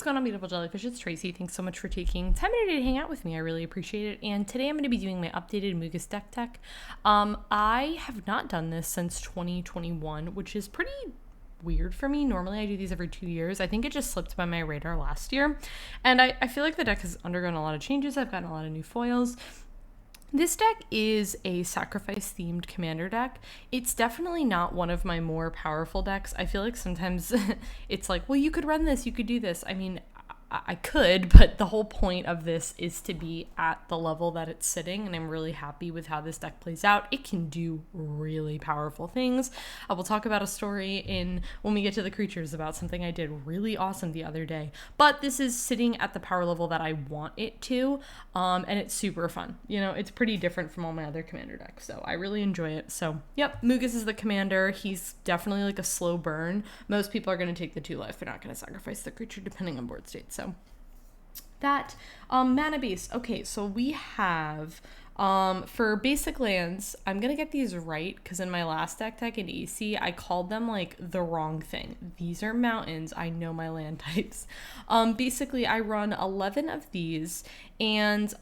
what's going on, beautiful jellyfish? It's Tracy. Thanks so much for taking time today to hang out with me. I really appreciate it. And today I'm going to be doing my updated Mogis deck tech. I have not done this since 2021, which is pretty weird for me. Normally I do these every 2 years. I think it just slipped by my radar last year. And I feel like the deck has undergone a lot of changes. I've gotten a lot of new foils. This deck is a sacrifice-themed commander deck. It's definitely not one of my more powerful decks. I feel like sometimes it's like, well, you could run this, you could do this. I mean, I could, but the whole point of this is to be at the level that it's sitting, and I'm really happy with how this deck plays out. It can do really powerful things. I will talk about a story when we get to the creatures about something I did really awesome the other day. But this is sitting at the power level that I want it to, and it's super fun. You know, it's pretty different from all my other commander decks, so I really enjoy it. So, yep, Mogis is the commander. He's definitely like a slow burn. Most people are going to take the 2 life. They're not going to sacrifice the creature depending on board state, so that mana base. Okay, so we have for basic lands, I'm gonna get these right because in my last deck tech in AC I called them like the wrong thing. These are mountains. I know my land types. Basically I run 11 of these, and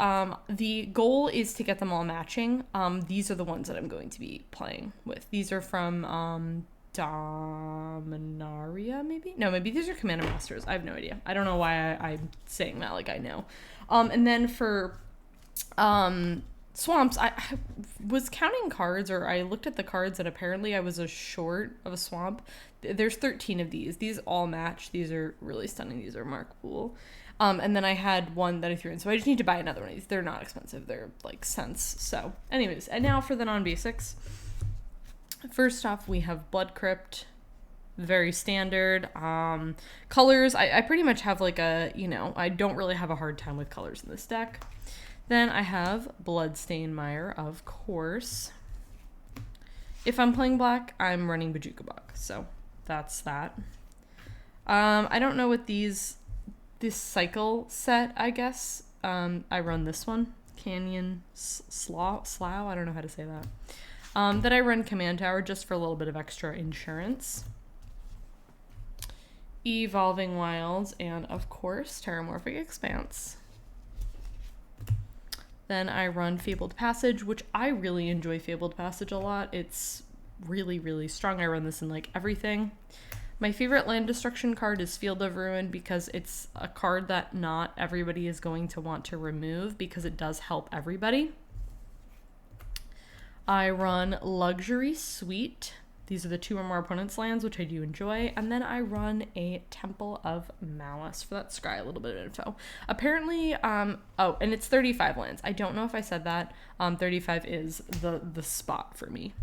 the goal is to get them all matching. These are the ones that I'm going to be playing with. These are from Dominaria, maybe? No, maybe these are Commander Masters. I have no idea. I don't know why I'm saying that like I know. And then for swamps, I was counting cards, or I looked at the cards, and apparently I was a short of a swamp. There's 13 of these. These all match. These are really stunning. These are Mark Pool. And then I had one that I threw in, so I just need to buy another one of these. They're not expensive. They're like cents. So anyways, and now for the non-basics. First off, we have Blood Crypt, very standard. Colors, I pretty much have like a, I don't really have a hard time with colors in this deck. Then I have Bloodstain Mire, of course. If I'm playing black, I'm running Bojuka Bog, so that's that. I don't know what this cycle set, I guess. I run this one, Canyon Slough, I don't know how to say that. Then I run Command Tower just for a little bit of extra insurance. Evolving Wilds, and of course, Terramorphic Expanse. Then I run Fabled Passage, which I really enjoy Fabled Passage a lot. It's really, really strong. I run this in like everything. My favorite land destruction card is Field of Ruin because it's a card that not everybody is going to want to remove because it does help everybody. I run Luxury Suite. These are the 2 or more opponents' lands, which I do enjoy. And then I run a Temple of Malice for that scry, a little bit of info. Apparently, and it's 35 lands. I don't know if I said that. 35 is the spot for me.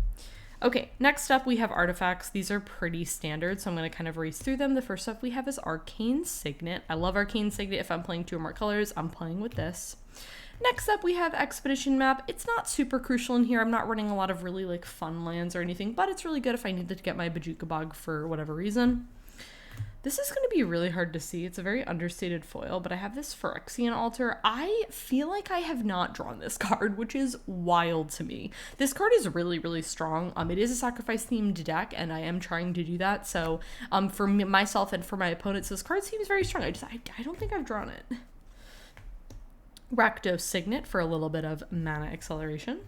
Okay, next up we have artifacts. These are pretty standard, so I'm going to kind of race through them. The first stuff we have is Arcane Signet. I love Arcane Signet. If I'm playing 2 or more colors, I'm playing with this. Next up, we have Expedition Map. It's not super crucial in here. I'm not running a lot of really like fun lands or anything, but it's really good if I needed to get my Bojuka Bog for whatever reason. This is going to be really hard to see. It's a very understated foil, but I have this Phyrexian Altar. I feel like I have not drawn this card, which is wild to me. This card is really, really strong. It is a sacrifice-themed deck, and I am trying to do that. So for myself and for my opponents, this card seems very strong. I don't think I've drawn it. Rakdos Signet for a little bit of mana acceleration.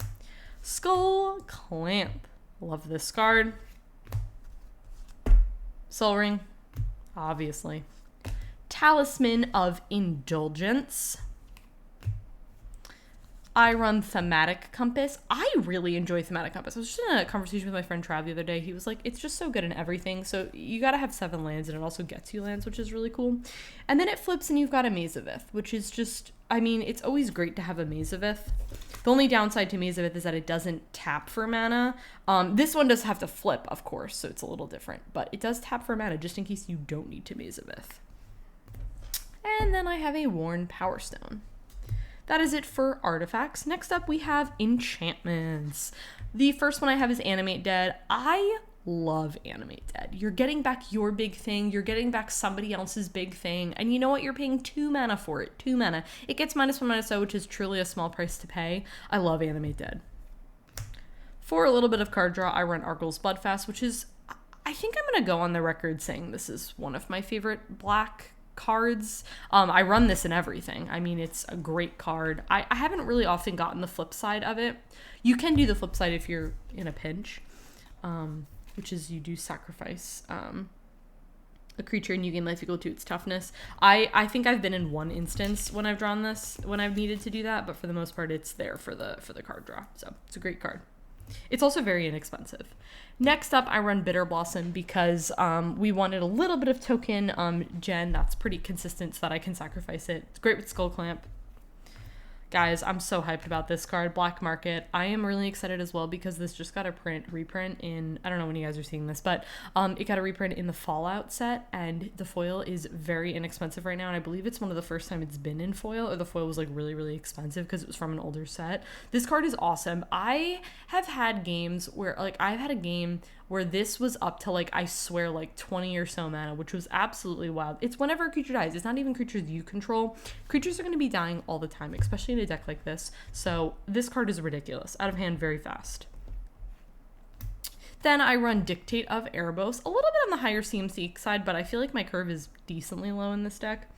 Skull Clamp. Love this card. Soul Ring, obviously. Talisman of Indulgence. I run Thematic Compass. I really enjoy Thematic Compass. I was just in a conversation with my friend Trav the other day. He was like, it's just so good in everything. So you got to have 7 lands, and it also gets you lands, which is really cool. And then it flips and you've got a Maze of Ith, which is just, I mean, it's always great to have a Maze of Ith. The only downside to Maze of Ith is that it doesn't tap for mana. This one does have to flip, of course, so it's a little different. But it does tap for mana just in case you don't need to Maze of Ith. And then I have a Worn Power Stone. That is it for artifacts. Next up, we have enchantments. The first one I have is Animate Dead. I love Animate Dead. You're getting back your big thing. You're getting back somebody else's big thing. And you know what? You're paying 2 mana for it. 2 mana. It gets -1/-0, which is truly a small price to pay. I love Animate Dead. For a little bit of card draw, I run Argyl's Bloodfast, which is, I think I'm going to go on the record saying this is one of my favorite black cards. I run this in everything. I mean, it's a great card. I haven't really often gotten the flip side of it. You can do the flip side if you're in a pinch, which is you do sacrifice a creature and you gain life equal to its toughness. I think I've been in one instance when I've drawn this, when I've needed to do that, but for the most part, it's there for the card draw. So it's a great card. It's also very inexpensive. Next up, I run Bitter Blossom because we wanted a little bit of token gen that's pretty consistent so that I can sacrifice it. It's great with Skull Clamp. Guys, I'm so hyped about this card, Black Market. I am really excited as well because this just got a reprint in, I don't know when you guys are seeing this, but it got a reprint in the Fallout set, and the foil is very inexpensive right now, and I believe it's one of the first time it's been in foil, or the foil was like really, really expensive because it was from an older set. This card is awesome. I have had games where, like, I've had a game where this was up to, like, I swear, like 20 or so mana, which was absolutely wild. It's whenever a creature dies. It's not even creatures you control. Creatures are going to be dying all the time, especially in a deck like this. So this card is ridiculous. Out of hand very fast. Then I run Dictate of Erebos. A little bit on the higher CMC side, but I feel like my curve is decently low in this deck.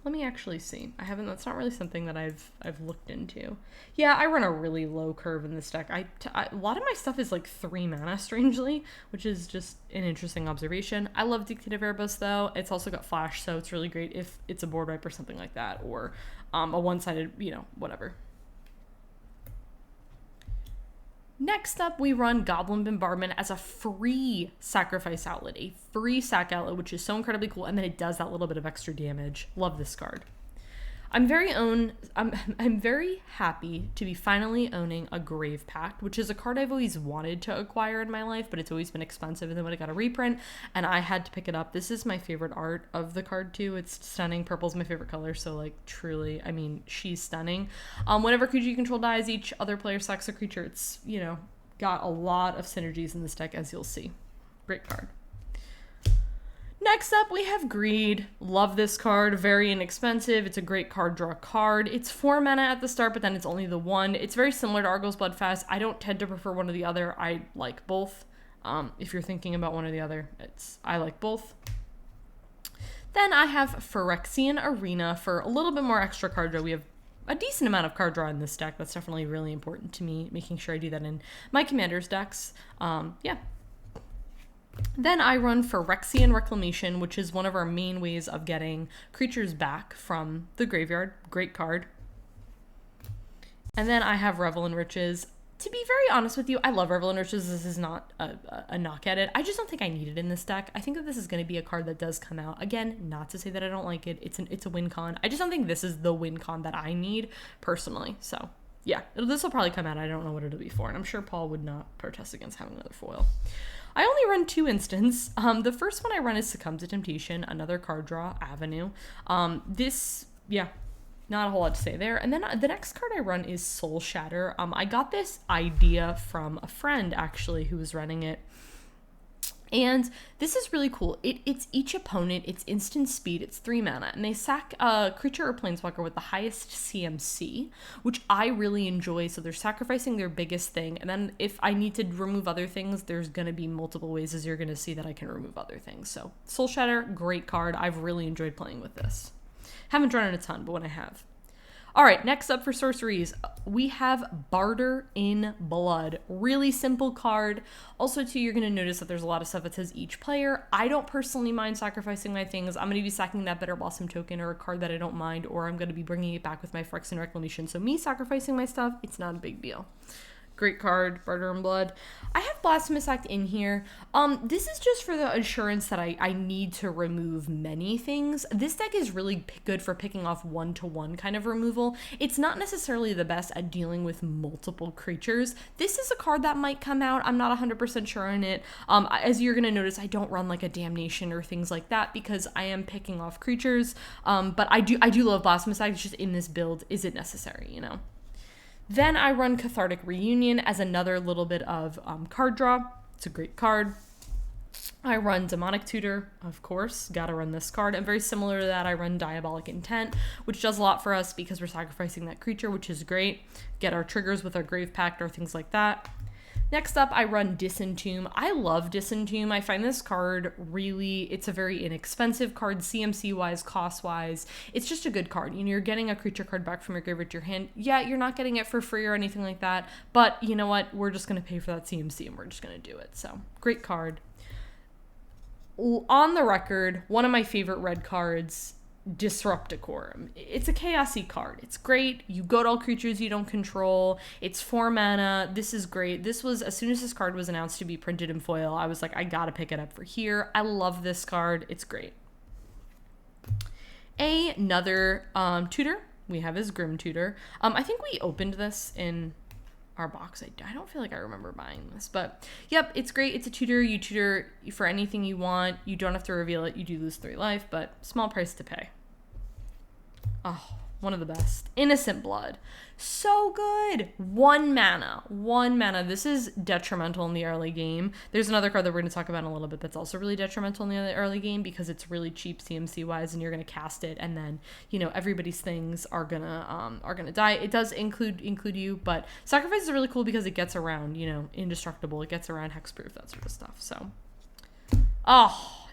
Let me actually see. That's not really something that I've looked into. Yeah, I run a really low curve in this deck. A lot of my stuff is like 3 mana, strangely, which is just an interesting observation. I love Dictate of Erebos, though. It's also got flash, so it's really great if it's a board wipe or something like that, or a one-sided, whatever. Next up, we run Goblin Bombardment as a free sacrifice outlet, a free sack outlet, which is so incredibly cool, and then it does that little bit of extra damage. Love this card. I'm very happy to be finally owning a Grave Pact, which is a card I've always wanted to acquire in my life, but it's always been expensive, and then when it got a reprint, and I had to pick it up. This is my favorite art of the card, too. It's stunning. Purple's my favorite color, so, like, truly, I mean, she's stunning. Whenever creature you control dies, each other player sacks a creature. It's, got a lot of synergies in this deck, as you'll see. Great card. Next up, we have Greed. Love this card. Very inexpensive. It's a great card draw card. It's 4 mana at the start, but then it's only the 1. It's very similar to Argo's Bloodfast. I don't tend to prefer one or the other. I like both. If you're thinking about one or the other, I like both. Then I have Phyrexian Arena for a little bit more extra card draw. We have a decent amount of card draw in this deck. That's definitely really important to me, making sure I do that in my Commander's decks. Yeah. Then I run Phyrexian Reclamation, which is one of our main ways of getting creatures back from the graveyard. Great card. And then I have Revel in Riches. To be very honest with you, I love Revel in Riches. This is not a knock at it. I just don't think I need it in this deck. I think that this is going to be a card that does come out. Again, not to say that I don't like it. It's a win con. I just don't think this is the win con that I need, personally. So, yeah. This will probably come out. I don't know what it'll be for. And I'm sure Paul would not protest against having another foil. I only run 2 instants. The first one I run is Succumb to Temptation, another card draw avenue. Not a whole lot to say there. And then the next card I run is Soul Shatter. I got this idea from a friend, actually, who was running it. And this is really cool. It's each opponent, it's instant speed, it's 3 mana, and they sack a creature or planeswalker with the highest CMC, which I really enjoy. So they're sacrificing their biggest thing, and then if I need to remove other things, there's going to be multiple ways, as you're going to see, that I can remove other things. So Soul Shatter, great card. I've really enjoyed playing with this. Haven't drawn it a ton, but when I have. All right, next up for sorceries, we have Barter in Blood. Really simple card. Also, too, you're going to notice that there's a lot of stuff that says each player. I don't personally mind sacrificing my things. I'm going to be sacking that Bitter Blossom token or a card that I don't mind, or I'm going to be bringing it back with my Phyrexian Reclamation. So me sacrificing my stuff, it's not a big deal. Great card, Barter in Blood. I have Blasphemous Act in here. This is just for the assurance that I need to remove many things. This deck is really good for picking off one-to-one kind of removal. It's not necessarily the best at dealing with multiple creatures. This is a card that might come out. I'm not 100% sure on it. As you're going to notice, I don't run like a Damnation or things like that because I am picking off creatures. But I do love Blasphemous Act. It's just in this build, is it necessary, Then I run Cathartic Reunion as another little bit of card draw. It's a great card. I run Demonic Tutor, of course. Gotta run this card. And very similar to that, I run Diabolic Intent, which does a lot for us because we're sacrificing that creature, which is great. Get our triggers with our Grave Pact or things like that. Next up, I run Disentomb. I love Disentomb. I find this card it's a very inexpensive card, CMC-wise, cost-wise. It's just a good card. You're getting a creature card back from your graveyard to your hand. Yeah, you're not getting it for free or anything like that, but you know what? We're just going to pay for that CMC, and we're just going to do it. So, great card. On the record, one of my favorite red cards, Disrupticorum. It's a chaosy card. It's great. You go to all creatures you don't control. It's 4 mana. This is great. This was, as soon as this card was announced to be printed in foil, I was like, I gotta pick it up for here. I love this card. It's great. Another tutor we have is Grim Tutor. I think we opened this in our box. I don't feel like I remember buying this, but yep, it's great. It's a tutor. You tutor for anything you want. You don't have to reveal it. You do lose 3 life, but small price to pay. Oh, one of the best. Innocent Blood. So good. 1 mana. 1 mana. This is detrimental in the early game. There's another card that we're going to talk about in a little bit that's also really detrimental in the early game because it's really cheap CMC-wise, and you're going to cast it, and then, everybody's things are gonna die. It does include you, but Sacrifice is really cool because it gets around, Indestructible. It gets around Hexproof, that sort of stuff. So,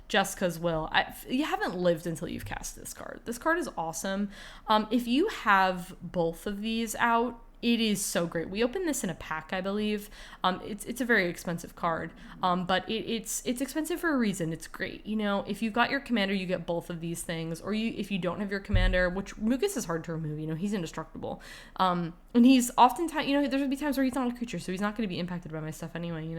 Jessica's Will. You haven't lived until you've cast this card. This card is awesome. If you have both of these out, it is so great. We opened this in a pack, I believe. It's a very expensive card, but it's expensive for a reason. It's great. If you've got your commander, you get both of these things, or if you don't have your commander, which Mogis is hard to remove. He's indestructible, and he's oftentimes, there's gonna be times where he's not a creature, so he's not going to be impacted by my stuff anyway.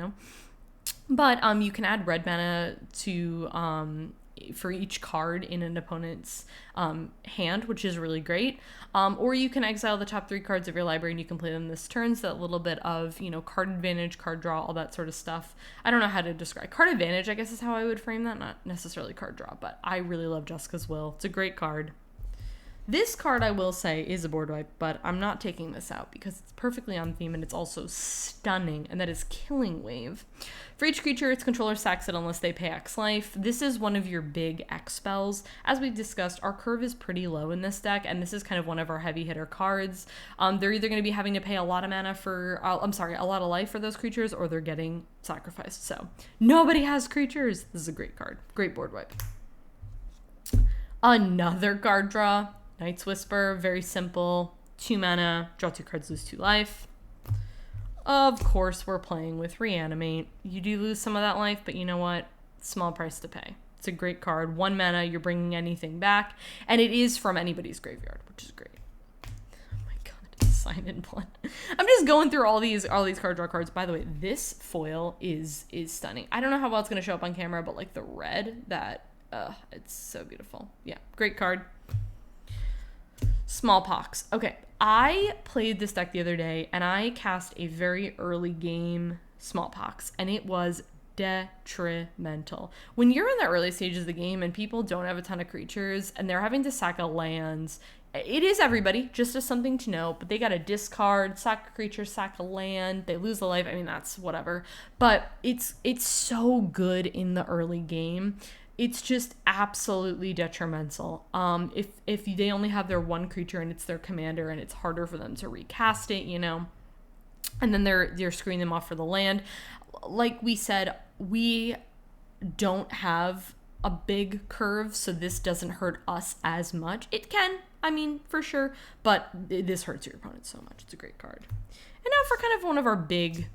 But you can add red mana to for each card in an opponent's hand, which is really great. Or you can exile the top 3 cards of your library and you can play them this turn. So that little bit of, card advantage, card draw, all that sort of stuff. I don't know how to describe. Card advantage, I guess, is how I would frame that. Not necessarily card draw, but I really love Jessica's Will. It's a great card. This card, I will say, is a board wipe, but I'm not taking this out because it's perfectly on theme and it's also stunning, and that is Killing Wave. For each creature, its controller sacks it unless they pay X life. This is one of your big X spells. As we've discussed, our curve is pretty low in this deck, and this is kind of one of our heavy hitter cards. They're either going to be having to pay a lot of mana a lot of life for those creatures, or they're getting sacrificed. So, nobody has creatures. This is a great card. Great board wipe. Another card draw. Night's Whisper, very simple. 2 mana, draw 2 cards, lose 2 life. Of course, we're playing with Reanimate. You do lose some of that life, but you know what? Small price to pay. It's a great card. 1 mana, you're bringing anything back, and it is from anybody's graveyard, which is great. Oh my god, Sign in Blood. I'm just going through all these card draw cards. By the way, this foil is stunning. I don't know how well it's going to show up on camera, but like the red, it's so beautiful. Yeah, great card. Smallpox. Okay, I played this deck the other day and I cast a very early game Smallpox, and it was detrimental. When you're in the early stages of the game and people don't have a ton of creatures and they're having to sack a land, it is everybody, just as something to know, but they got to discard, sack a creature, sack a land, they lose the life. I mean, that's whatever. But it's so good in the early game. It's just absolutely detrimental. If they only have their 1 creature and it's their commander and it's harder for them to recast it, and then they're screwing them off for the land. Like we said, we don't have a big curve, so this doesn't hurt us as much. It can, for sure, but this hurts your opponent so much. It's a great card. And now for kind of one of our big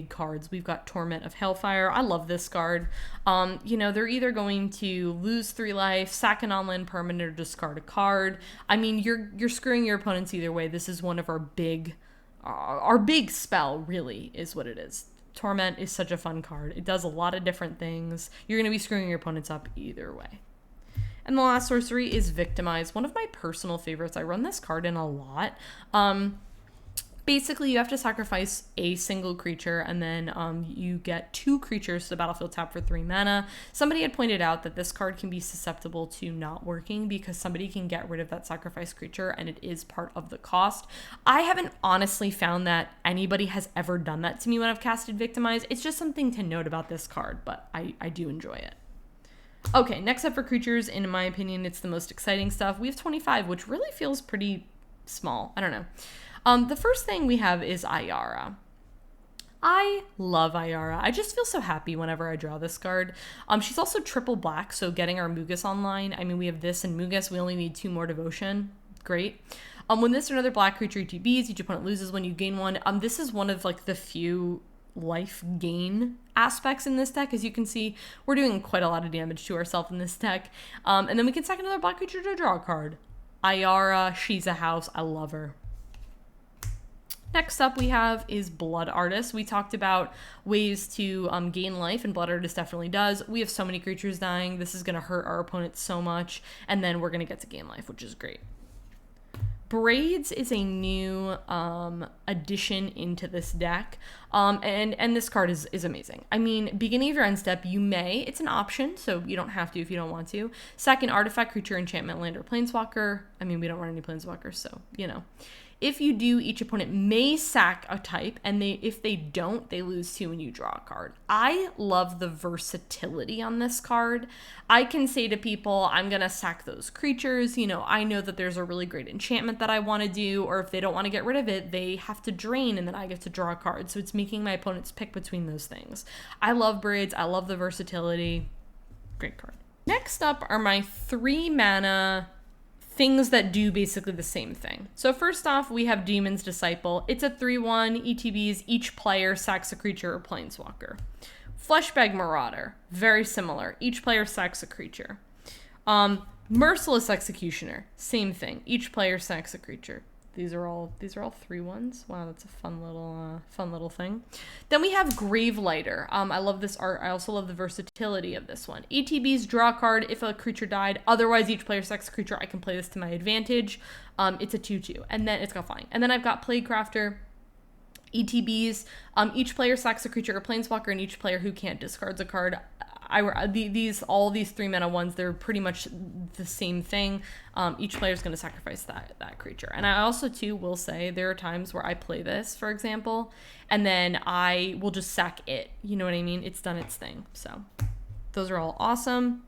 cards, we've got Torment of Hellfire. I love this card. They're either going to lose 3 life, sack an on-land permanent, or discard a card. You're screwing your opponents either way. This is one of our big spell, really, is what it is. Torment is such a fun card. It does a lot of different things. You're going to be screwing your opponents up either way. And the last sorcery is Victimize, one of my personal favorites. I run this card in a lot. Basically, you have to sacrifice a single creature, and then you get 2 creatures to the battlefield tap for 3 mana. Somebody had pointed out that this card can be susceptible to not working because somebody can get rid of that sacrificed creature, and it is part of the cost. I haven't honestly found that anybody has ever done that to me when I've casted Victimize. It's just something to note about this card, but I do enjoy it. Okay, next up for creatures, in my opinion, it's the most exciting stuff. We have 25, which really feels pretty small. I don't know. The first thing we have is Ayara. I love Ayara. I just feel so happy whenever I draw this card. She's also triple black, so getting our Mogis online. I mean, we have this and Mogis. We only need 2 more devotion. Great. When this or another black creature ETBs, each opponent loses when you gain 1. This is one of like the few life gain aspects in this deck. As you can see, we're doing quite a lot of damage to ourselves in this deck. And then we can sack another black creature to draw a card. Ayara, she's a house. I love her. Next up we have is Blood Artist. We talked about ways to gain life, and Blood Artist definitely does. We have so many creatures dying. This is going to hurt our opponent so much, and then we're going to get to gain life, which is great. Braids is a new addition into this deck, and this card is amazing. I mean, beginning of your end step, you may, it's an option, so you don't have to if you don't want to. Second, artifact, creature, enchantment, land, or planeswalker. I mean, we don't run any planeswalkers, so, you know. If you do, each opponent may sack a type, and if they don't, they lose 2 when you draw a card. I love the versatility on this card. I can say to people, I'm going to sack those creatures. You know, I know that there's a really great enchantment that I want to do, or if they don't want to get rid of it, they have to drain, and then I get to draw a card. So it's making my opponents pick between those things. I love Braids. I love the versatility. Great card. Next up are my 3 mana things that do basically the same thing. So first off, we have Demon's Disciple. It's a 3/1 ETBs. Each player sacks a creature or planeswalker. Fleshbag Marauder, very similar. Each player sacks a creature. Merciless Executioner, same thing. Each player sacks a creature. These are all 3/1s. Wow, that's a fun little thing. Then we have Gravelighter. I love this art. I also love the versatility of this one. ETBs, draw a card if a creature died. Otherwise, each player sacks a creature. I can play this to my advantage. It's a 2/2, and then it's got flying. And then I've got Plaguecrafter. ETBs. Each player sacks a creature or planeswalker, and each player who can't discards a card. All these 3 mana ones, they're pretty much the same thing. Each player is going to sacrifice that creature. And I also too will say there are times where I play this, for example, and then I will just sack it. You know what I mean? It's done its thing. So those are all awesome.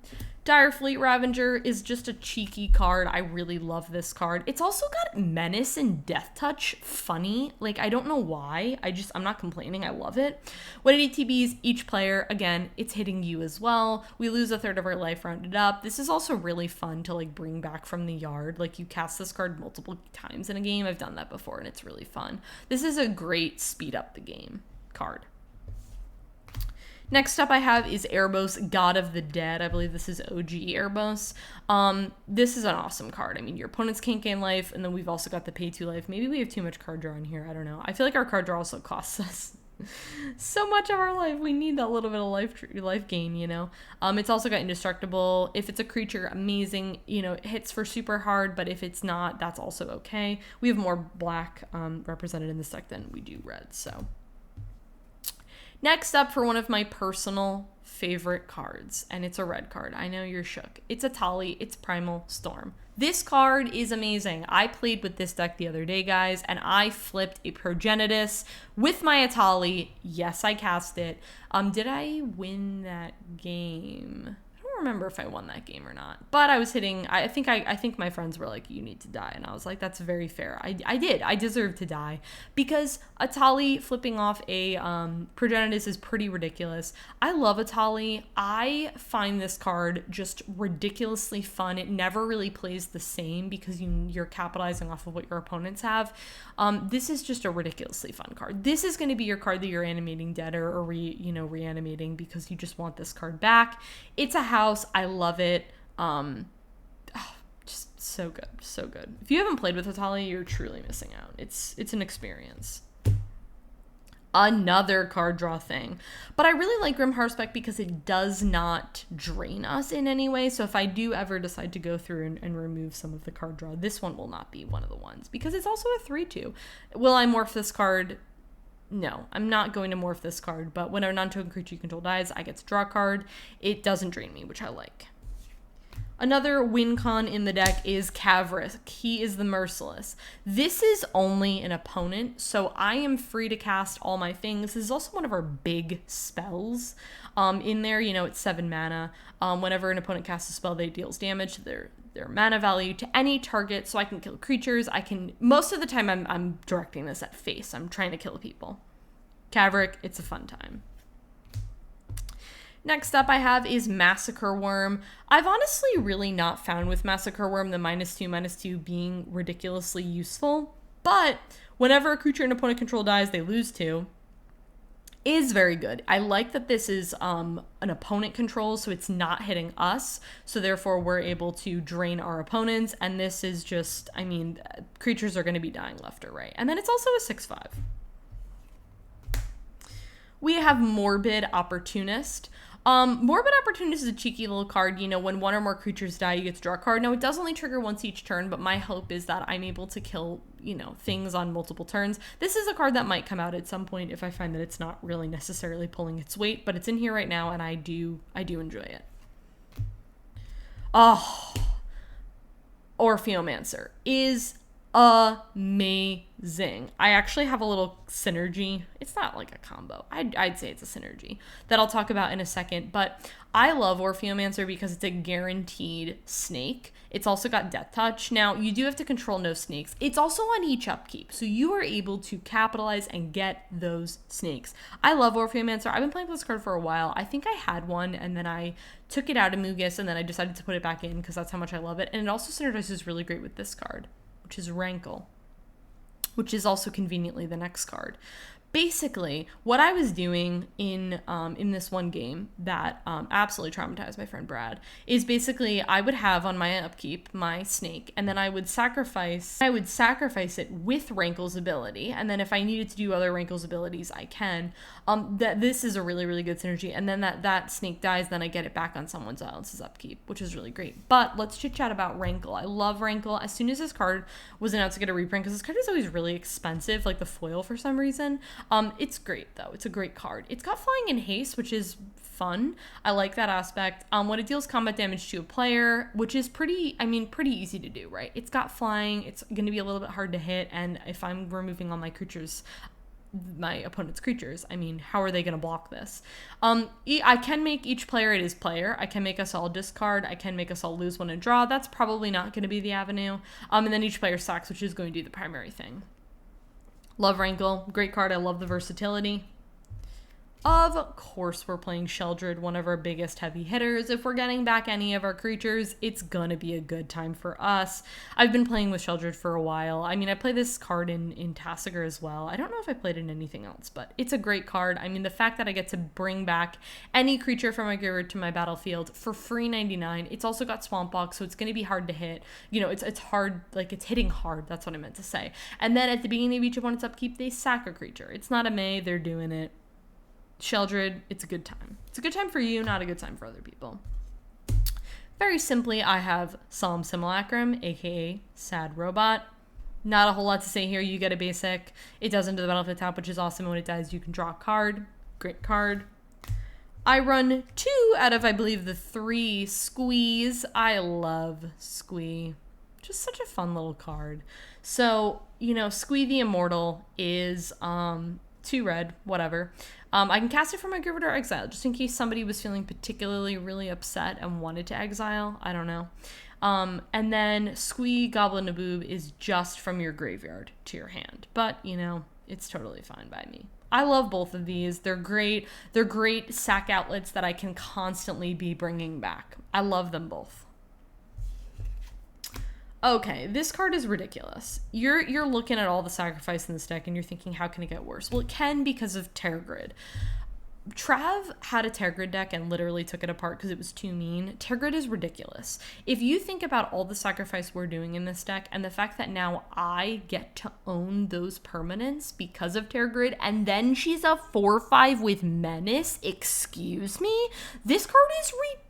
Dire Fleet Ravager is just a cheeky card. I really love this card. It's also got Menace and Death Touch funny. Like, I don't know why. I'm not complaining. I love it. When it ETBs, each player, again, it's hitting you as well. We lose 1/3 of our life rounded up. This is also really fun to, like, bring back from the yard. Like, you cast this card multiple times in a game. I've done that before, and it's really fun. This is a great speed up the game card. Next up I have is Erebos, God of the Dead. I believe this is OG Erebos. This is an awesome card. I mean, your opponents can't gain life, and then we've also got the pay 2 life. Maybe we have too much card draw in here. I don't know. I feel like our card draw also costs us so much of our life. We need that little bit of life gain, you know. It's also got Indestructible. If it's a creature, amazing. You know, it hits for super hard, but if it's not, that's also okay. We have more black represented in this deck than we do red, so. Next up for one of my personal favorite cards, and it's a red card. I know you're shook. It's a Tali. It's Primal Storm. This card is amazing. I played with this deck the other day, guys, and I flipped a Progenitus with my Atali. Yes, I cast it. Did I win that game? I don't remember if I won that game or not, but I was hitting. I think my friends were like, "You need to die," and I was like, "That's very fair." I did. I deserved to die because Atali flipping off a Progenitus is pretty ridiculous. I love Atali. I find this card just ridiculously fun. It never really plays the same because you're capitalizing off of what your opponents have. This is just a ridiculously fun card. This is going to be your card that you're animating dead or reanimating because you just want this card back. It's a house. I love it. Just so good, so good. If you haven't played with Atali, you're truly missing out. It's an experience. Another card draw thing, but I really like Grim Harspec because it does not drain us in any way. So if I do ever decide to go through and remove some of the card draw, this one will not be one of the ones because it's also a 3/2. Will I morph this card? No, I'm not going to morph this card, but when a non-token creature you control dies, I get to draw a card. It doesn't drain me, which I like. Another win con in the deck is Kavrisk. He is the Merciless. This is only an opponent, so I am free to cast all my things. This is also one of our big spells. In there, you know, it's 7 mana. Whenever an opponent casts a spell, they deals damage to their mana value to any target, so I can kill creatures. Most of the time I'm directing this at face. I'm trying to kill people. Caverick, it's a fun time. Next up I have is Massacre Worm. I've honestly really not found with Massacre Worm the -2/-2 being ridiculously useful, but whenever a creature an opponent control dies, they lose 2. Is very good. I like that this is an opponent control, so it's not hitting us, so therefore we're able to drain our opponents, and this is just, I mean, creatures are going to be dying left or right. And then it's also a 6/5. We have Morbid Opportunist. Morbid Opportunist is a cheeky little card. You know, when one or more creatures die, you get to draw a card. Now, it does only trigger once each turn, but my hope is that I'm able to kill, you know, things on multiple turns. This is a card that might come out at some point if I find that it's not really necessarily pulling its weight, but it's in here right now, and I do enjoy it. Oh, Orpheomancer is amazing. I actually have a little synergy. It's not like a combo. I'd say it's a synergy that I'll talk about in a second, but I love Orpheomancer because it's a guaranteed snake. It's also got Death Touch. Now, you do have to control no snakes. It's also on each upkeep, so you are able to capitalize and get those snakes. I love Orpheomancer. I've been playing with this card for a while. I think I had one, and then I took it out of Mogis, and then I decided to put it back in because that's how much I love it. And it also synergizes really great with this card, which is Rankle, which is also conveniently the next card. Basically, what I was doing in this one game that absolutely traumatized my friend Brad is basically I would have on my upkeep my snake, and then I would sacrifice it with Rankle's ability, and then if I needed to do other Rankle's abilities, I can. That this is a really, really good synergy, and then that snake dies, then I get it back on someone else's upkeep, which is really great. But let's chit chat about Rankle. I love Rankle. As soon as this card was announced to get a reprint, because this card is always really expensive, like the foil for some reason. It's great though. It's a great card. It's got flying and haste, which is fun. I like that aspect. When it deals combat damage to a player, which is pretty easy to do, right? It's got flying. It's going to be a little bit hard to hit, and if I'm removing all my creatures, my opponent's creatures, I mean, how are they going to block this? I can make each player it is player. I can make us all discard. I can make us all lose one and draw. That's probably not going to be the avenue. And then each player sacks, which is going to do the primary thing. Love Rankle. Great card. I love the versatility. Of course, we're playing Sheldred, one of our biggest heavy hitters. If we're getting back any of our creatures, it's gonna be a good time for us. I've been playing with Sheldred for a while. I mean, I play this card in Tasigur as well. I don't know if I played in anything else, but it's a great card. I mean, the fact that I get to bring back any creature from my graveyard to my battlefield for free 99. It's also got Swamp Walk, so it's gonna be hard to hit. You know, it's hard, like it's hitting hard. That's what I meant to say. And then at the beginning of each opponent's upkeep, they sack a creature. It's not a May, they're doing it. Sheldred, it's a good time. It's a good time for you, not a good time for other people. Very simply, I have Solemn Simulacrum, aka Sad Robot. Not a whole lot to say here. You get a basic. It does enter the battlefield tap, which is awesome. When it dies, you can draw a card. Great card. I run 2 out of, I believe, the 3 Squeeze. I love Squee. Just such a fun little card. So, you know, Squee the Immortal is 2 red, whatever. I can cast it from my graveyard or exile, just in case somebody was feeling particularly really upset and wanted to exile. I don't know. And then Squee Goblin Naboob is just from your graveyard to your hand. But, you know, it's totally fine by me. I love both of these. They're great. They're great sack outlets that I can constantly be bringing back. I love them both. Okay, this card is ridiculous. You're looking at all the sacrifice in this deck and you're thinking, how can it get worse? Well, it can because of Terrorgrid. Trav had a Terrorgrid deck and literally took it apart because it was too mean. Terrorgrid is ridiculous. If you think about all the sacrifice we're doing in this deck and the fact that now I get to own those permanents because of Terrorgrid, and then she's a 4/5 with Menace, excuse me? This card is ridiculous.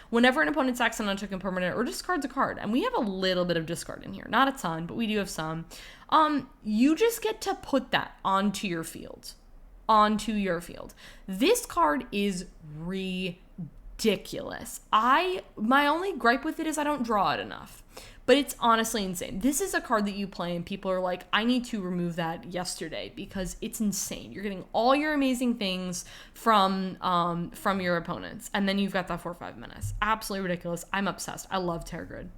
Whenever an opponent sacks an untoken permanent or discards a card, and we have a little bit of discard in here, not a ton, but we do have some, you just get to put that onto your field. This card is ridiculous. My only gripe with it is I don't draw it enough. But it's honestly insane. This is a card that you play and people are like, I need to remove that yesterday because it's insane. You're getting all your amazing things from your opponents. And then you've got that 4/5 Menace. Absolutely ridiculous. I'm obsessed. I love Terrorgrid.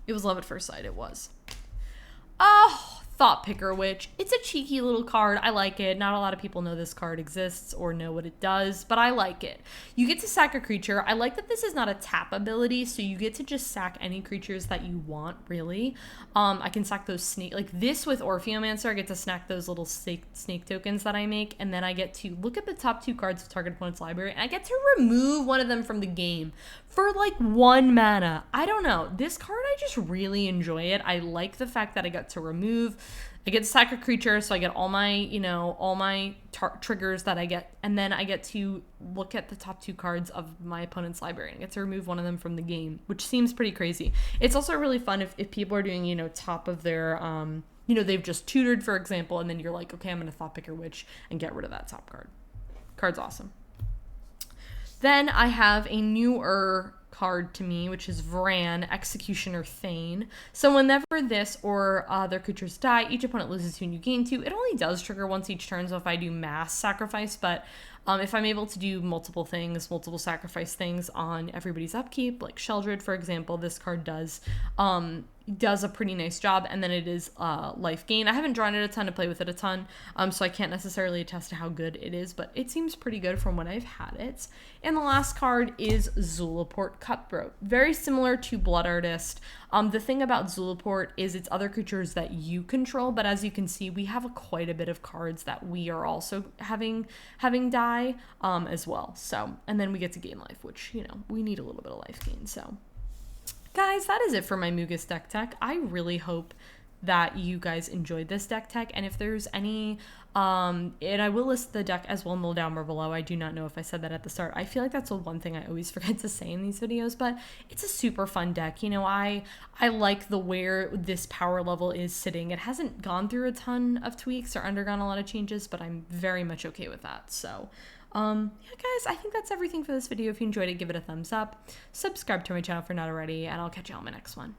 It was love at first sight. It was. Oh, Thought Picker Witch. It's a cheeky little card. I like it. Not a lot of people know this card exists or know what it does, but I like it. You get to sack a creature. I like that this is not a tap ability, so you get to just sack any creatures that you want, really. I can sack those snake, like this with Orpheomancer, I get to snack those little snake tokens that I make, and then I get to look at the top 2 cards of target opponent's library, and I get to remove one of them from the game for like 1 mana. I don't know. This card, I just really enjoy it. I like the fact that I got to remove. I get to sack a creature, so I get all my, you know, all my triggers that I get, and then I get to look at the top 2 cards of my opponent's library and I get to remove one of them from the game, which seems pretty crazy. It's also really fun if people are doing, you know, top of their, you know, they've just tutored, for example, and then you're like, okay, I'm going to Thought Picker Witch and get rid of that top card. Card's awesome. Then I have a newer card to me, which is Vran, Executioner Thane. So whenever this or their creatures die, each opponent loses 2 and you gain 2. It only does trigger once each turn, so if I do mass sacrifice, but if I'm able to do multiple sacrifice things on everybody's upkeep, like Sheldred, for example, this card does a pretty nice job, and then it is life gain. I haven't drawn it a ton to play with it a ton, so I can't necessarily attest to how good it is, but it seems pretty good from when I've had it. And the last card is Zulaport Cutthroat. Very similar to Blood Artist. The thing about Zulaport is it's other creatures that you control, but as you can see, we have quite a bit of cards that we are also having die as well. So, and then we get to gain life, which, you know, we need a little bit of life gain, so. Guys, that is it for my Mogis deck tech. I really hope that you guys enjoyed this deck tech, and if there's any, and I will list the deck as well in the down bar below. I do not know if I said that at the start. I feel like that's the one thing I always forget to say in these videos, but it's a super fun deck. You know, I like the where this power level is sitting. It hasn't gone through a ton of tweaks or undergone a lot of changes, but I'm very much okay with that. So yeah, guys, I think that's everything for this video. If you enjoyed it, give it a thumbs up, subscribe to my channel if you're not already, and I'll catch you on my next one.